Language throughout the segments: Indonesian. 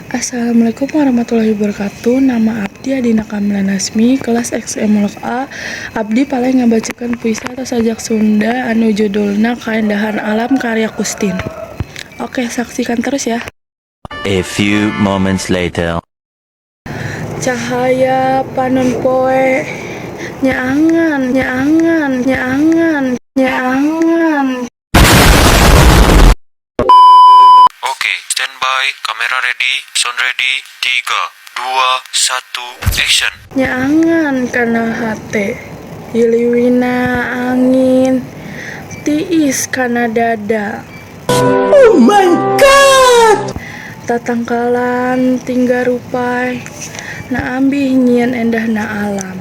Assalamualaikum warahmatullahi wabarakatuh. Nama Abdi Adina Kamila Nasmi, kelas XMLK A. Abdi paling ngabacakeun puisi atau sajak Sunda anu judulna Kaendahan Alam karya Kustin. Oke, saksikan terus ya. A few moments later. Cahaya panon poe nyaangan, nyaangan, nyaangan, nyaangan. Oke, standby, kamera ready, sound ready, 3, 2, 1, action. Nyaangan kana hate Yiliwina angin tiis kana dada. Oh my god! Tatangkalan tinggal rupai na ambih nyian endah na alam.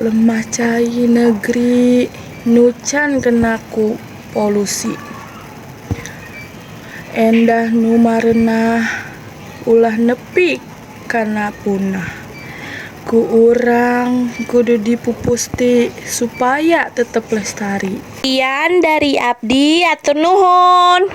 Lemah cai negeri nucan kenaku polusi. Endah nu marenah ulah nepi kana punah. Ku urang kudu dipupusti supaya tetep lestari. Sekian dari Abdi, atur nuhun.